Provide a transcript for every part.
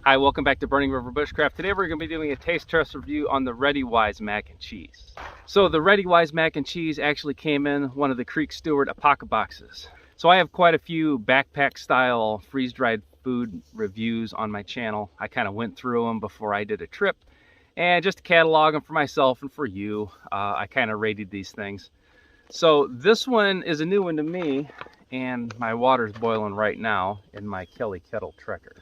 Hi, welcome back to Burning River Bushcraft. Today we're going to be doing a taste test review on the Readywise Mac and Cheese. So the Readywise Mac and Cheese actually came in one of the Creek Stewart Apoca boxes. So I have quite a few backpack style freeze-dried food reviews on my channel. I kind of went through them before I did a trip, and just to catalog them for myself and for you, I kind of rated these things. So this one is a new one to me, and my water's boiling right now in my Kelly Kettle Trekker.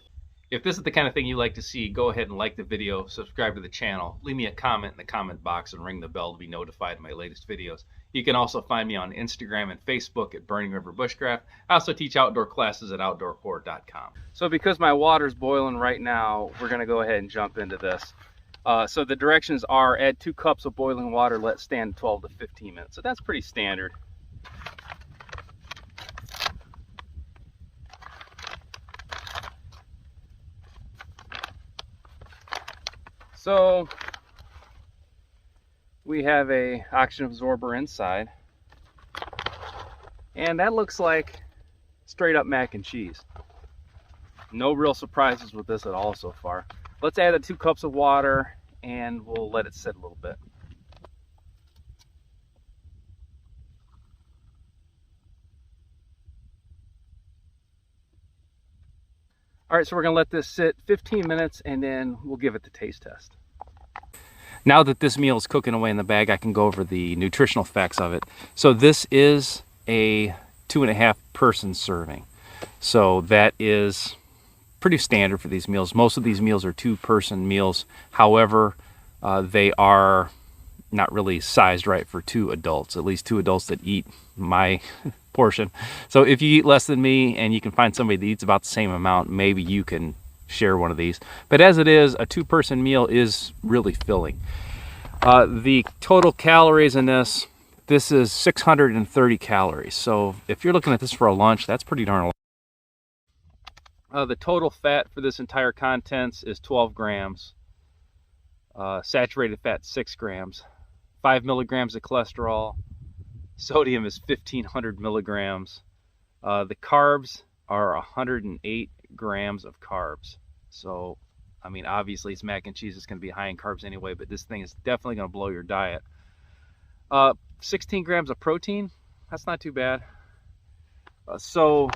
If this is the kind of thing you like to see, go ahead and like the video, subscribe to the channel, leave me a comment in the comment box, and ring the bell to be notified of my latest videos. You can also find me on Instagram and Facebook at Burning River Bushcraft. I also teach outdoor classes at Outdoorcore.com. So because my water's boiling right now, we're going to go ahead and jump into this. So the directions are add 2 cups of boiling water, let stand 12 to 15 minutes. So that's pretty standard. So we have a oxygen absorber inside, and that looks like straight up mac and cheese. No real surprises with this at all so far. Let's add the 2 cups of water and we'll let it sit a little bit. All right, so we're gonna let this sit 15 minutes and then we'll give it the taste test. Now that this meal is cooking away in the bag, I can go over the nutritional facts of it. So this is a 2.5 person serving. So that is pretty standard for these meals. Most of these meals are 2-person meals. However, they are not really sized right for 2 adults, at least 2 adults that eat my portion. So if you eat less than me and you can find somebody that eats about the same amount, maybe you can share one of these. But as it is, a 2-person meal is really filling. The total calories in this is 630 calories. So if you're looking at this for a lunch, that's pretty darn low. The total fat for this entire contents is 12 grams. Saturated fat 6 grams. 5 milligrams of cholesterol. Sodium is 1,500 milligrams. The carbs are 108 grams of carbs. So, I mean, obviously it's mac and cheese. It's going to be high in carbs anyway, but this thing is definitely going to blow your diet. 16 grams of protein. That's not too bad. So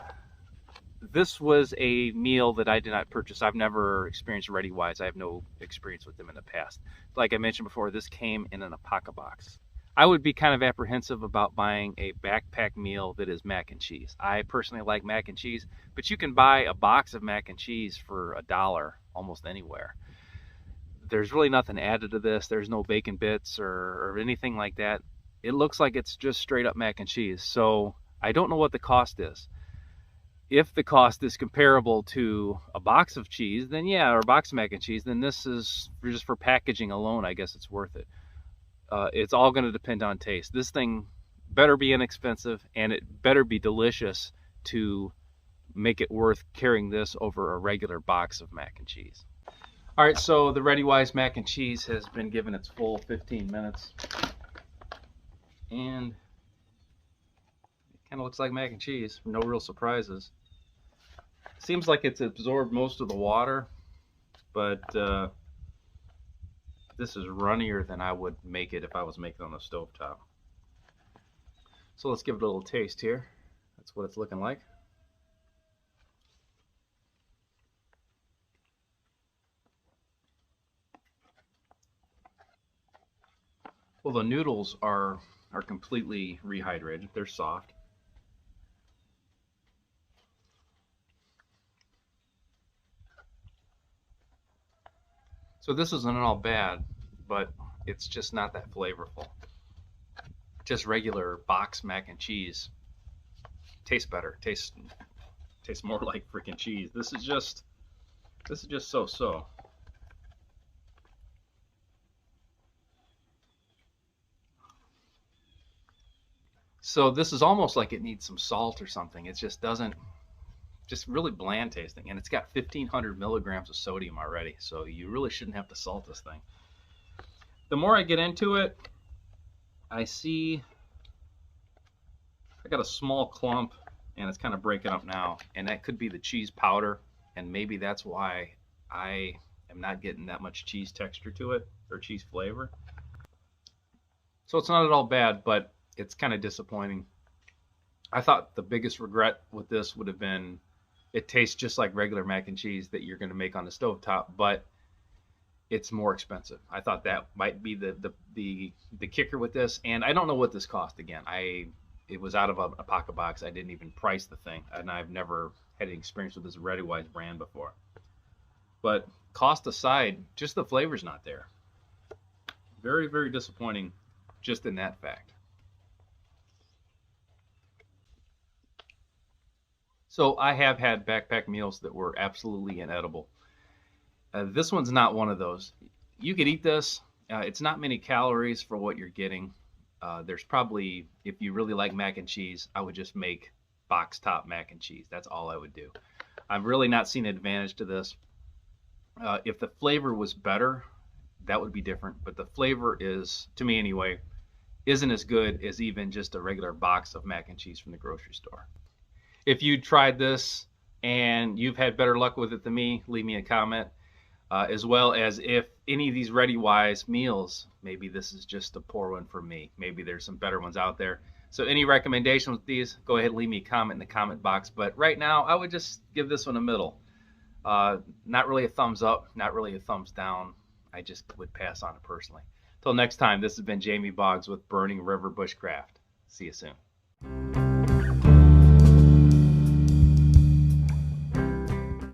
this was a meal that I did not purchase. I've never experienced Readywise. I have no experience with them in the past. Like I mentioned before, this came in an Apoca box. I would be kind of apprehensive about buying a backpack meal that is mac and cheese. I personally like mac and cheese, but you can buy a box of mac and cheese for $1 almost anywhere. There's really nothing added to this. There's no bacon bits or anything like that. It looks like it's just straight up mac and cheese. So I don't know what the cost is. If the cost is comparable to a box of cheese, then yeah, or a box of mac and cheese, then this is just for packaging alone. I guess it's worth it. It's all going to depend on taste. This thing better be inexpensive and it better be delicious to make it worth carrying this over a regular box of mac and cheese. All right, so the Readywise Mac and Cheese has been given its full 15 minutes. And it kind of looks like mac and cheese. No real surprises. Seems like it's absorbed most of the water, but this is runnier than I would make it if I was making it on the stovetop. So let's give it a little taste here. That's what it's looking like. Well, the noodles are completely rehydrated. They're soft. So this isn't all bad, but it's just not that flavorful. Just regular box mac and cheese tastes better. Tastes more like freaking cheese. This is just so-so. So this is almost like it needs some salt or something. It just doesn't. Just really bland tasting, and it's got 1,500 milligrams of sodium already, so you really shouldn't have to salt this thing. The more I get into it, I see I got a small clump and it's kind of breaking up now, and that could be the cheese powder, and maybe that's why I am not getting that much cheese texture to it, or cheese flavor. So it's not at all bad, but it's kind of disappointing. I thought the biggest regret with this would have been it tastes just like regular mac and cheese that you're going to make on the stovetop, but it's more expensive. I thought that might be the kicker with this, and I don't know what this cost. Again, it was out of a pocket box. I didn't even price the thing, and I've never had any experience with this Readywise brand before. But cost aside, just the flavor's not there. Very, very disappointing just in that fact. So I have had backpack meals that were absolutely inedible. This one's not one of those. You could eat this. It's not many calories for what you're getting. There's probably, if you really like mac and cheese, I would just make box top mac and cheese. That's all I would do. I've really not seen an advantage to this. If the flavor was better, that would be different. But the flavor is, to me anyway, isn't as good as even just a regular box of mac and cheese from the grocery store. If you tried this and you've had better luck with it than me, leave me a comment. As well as if any of these Readywise meals, maybe this is just a poor one for me. Maybe there's some better ones out there. So any recommendations with these, go ahead and leave me a comment in the comment box. But right now, I would just give this one a middle. Not really a thumbs up, not really a thumbs down. I just would pass on it personally. Till next time, this has been Jamie Boggs with Burning River Bushcraft. See you soon.